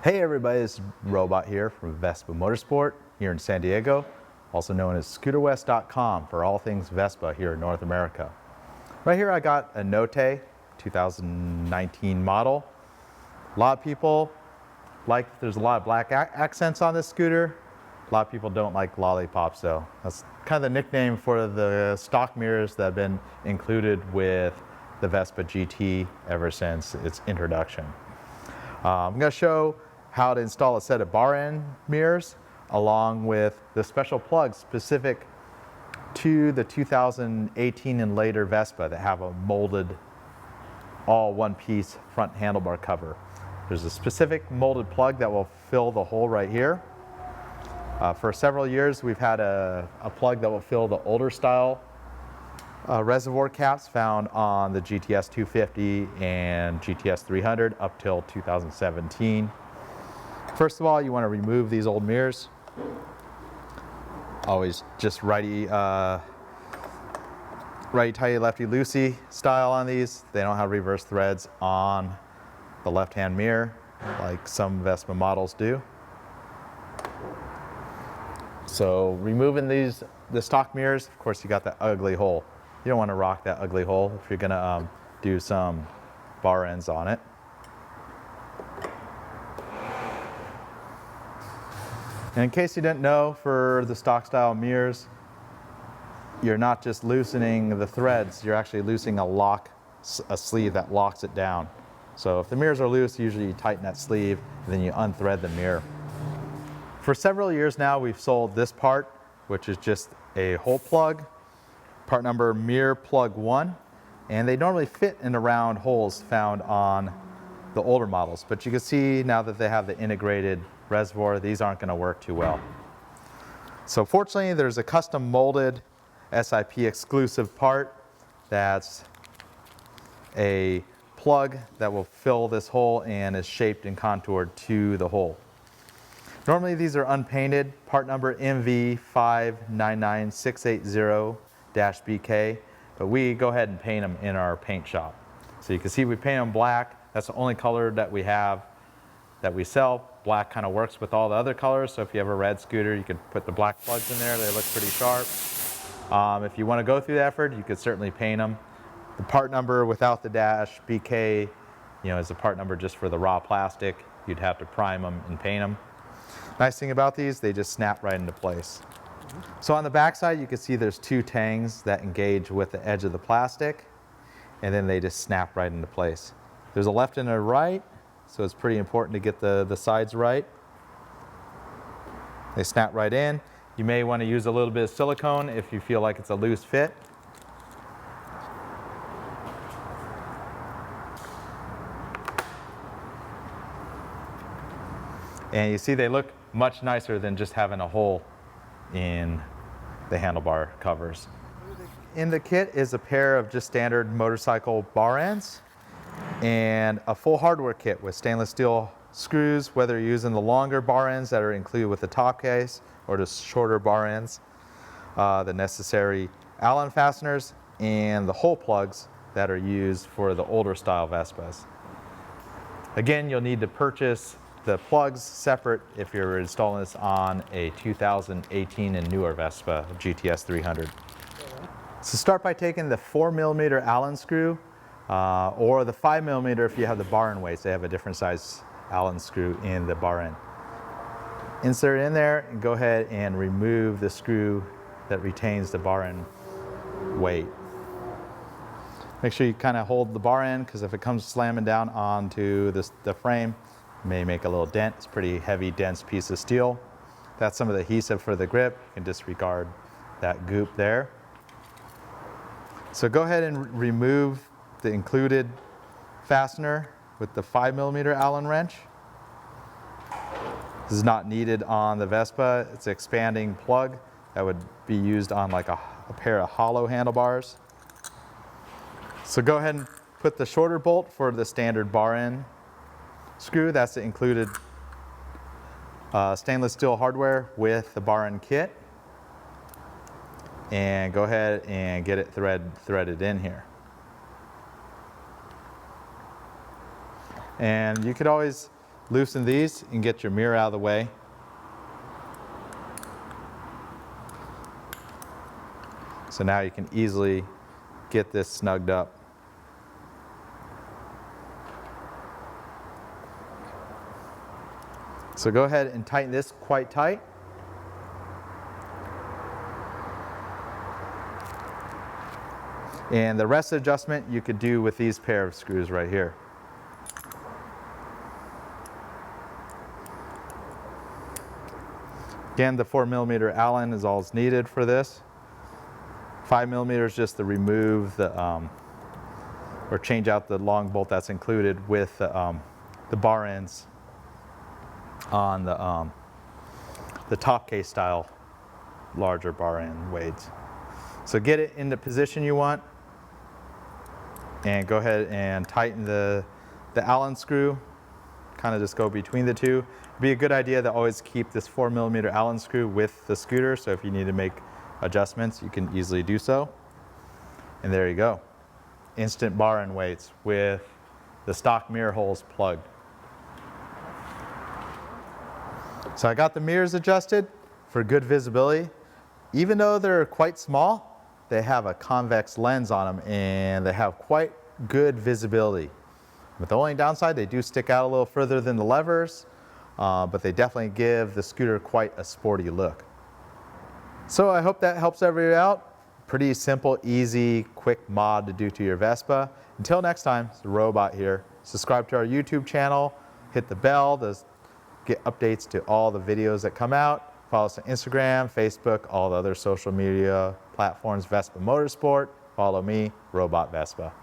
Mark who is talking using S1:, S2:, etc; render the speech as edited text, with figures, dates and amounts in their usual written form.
S1: Hey everybody, this is Robot here from Vespa Motorsport here in San Diego, also known as scooterwest.com for all things Vespa here in North America. Right here I got a Note 2019 model. A lot of people there's a lot of black accents on this scooter. A lot of people don't like lollipops though. That's kind of the nickname for the stock mirrors that have been included with the Vespa GT ever since its introduction. I'm going to show how to install a set of bar end mirrors along with the special plugs specific to the 2018 and later Vespa that have a molded all one-piece front handlebar cover. There's a specific molded plug that will fill the hole right here. For several years we've had a plug that will fill the older style reservoir caps found on the GTS 250 and GTS 300 up till 2017. First of all, you want to remove these old mirrors. Always just righty tighty, lefty loosey style on these. They don't have reverse threads on the left-hand mirror like some Vespa models do. So removing the stock mirrors, of course you got that ugly hole. You don't want to rock that ugly hole if you're going to do some bar ends on it. And in case you didn't know, for the stock style mirrors, you're not just loosening the threads, you're actually loosening a sleeve that locks it down. So if the mirrors are loose, usually you tighten that sleeve and then you unthread the mirror. For several years now, we've sold this part, which is just a hole plug. Part number mirror plug 1, and they normally fit in the round holes found on the older models, but you can see now that they have the integrated reservoir, these aren't going to work too well. So fortunately there's a custom molded SIP exclusive part that's a plug that will fill this hole and is shaped and contoured to the hole. Normally these are unpainted, part number MV599680-BK, but we go ahead and paint them in our paint shop. So you can see we paint them black. That's the only color that we have that we sell. Black kind of works with all the other colors, so if you have a red scooter, you can put the black plugs in there. They look pretty sharp. If you want to go through the effort, you could certainly paint them. The part number without the dash, BK, is the part number just for the raw plastic. You'd have to prime them and paint them. Nice thing about these, they just snap right into place. So on the back side, you can see there's two tangs that engage with the edge of the plastic, and then they just snap right into place. There's a left and a right, so it's pretty important to get the sides right. They snap right in. You may want to use a little bit of silicone if you feel like it's a loose fit. And you see they look much nicer than just having a hole in the handlebar covers. In the kit is a pair of just standard motorcycle bar ends and a full hardware kit with stainless steel screws, whether you're using the longer bar ends that are included with the top case or the shorter bar ends, the necessary Allen fasteners, and the hole plugs that are used for the older style Vespas. Again, you'll need to purchase the plugs separate if you're installing this on a 2018 and newer Vespa GTS 300. So start by taking the 4mm Allen screw or the 5mm if you have the bar end weights. They have a different size Allen screw in the bar end. Insert it in there and go ahead and remove the screw that retains the bar end weight. Make sure you kind of hold the bar end, because if it comes slamming down onto the frame, may make a little dent. It's a pretty heavy, dense piece of steel. That's some of the adhesive for the grip. You can disregard that goop there. So go ahead and remove the included fastener with the 5mm Allen wrench. This is not needed on the Vespa. It's an expanding plug that would be used on like a pair of hollow handlebars. So go ahead and put the shorter bolt for the standard bar end screw. That's the included stainless steel hardware with the bar end kit. And go ahead and get it threaded in here. And you could always loosen these and get your mirror out of the way. So now you can easily get this snugged up. So go ahead and tighten this quite tight. And the rest of the adjustment you could do with these pair of screws right here. Again, the 4mm Allen is all needed for this. 5mm is just to remove the, or change out the long bolt that's included with the bar ends on the top case style larger bar end weights. So get it in the position you want and go ahead and tighten the Allen screw. Kind of just go between the two. It'd be a good idea to always keep this 4mm Allen screw with the scooter, so if you need to make adjustments you can easily do so. And there you go. Instant bar end weights with the stock mirror holes plugged. So I got the mirrors adjusted for good visibility. Even though they're quite small, they have a convex lens on them and they have quite good visibility. But the only downside, they do stick out a little further than the levers, but they definitely give the scooter quite a sporty look. So I hope that helps everybody out. Pretty simple, easy, quick mod to do to your Vespa. Until next time, it's the Robot here. Subscribe to our YouTube channel, hit the bell to get updates to all the videos that come out. Follow us on Instagram, Facebook, all the other social media platforms, Vespa Motorsport. Follow me, Robot Vespa.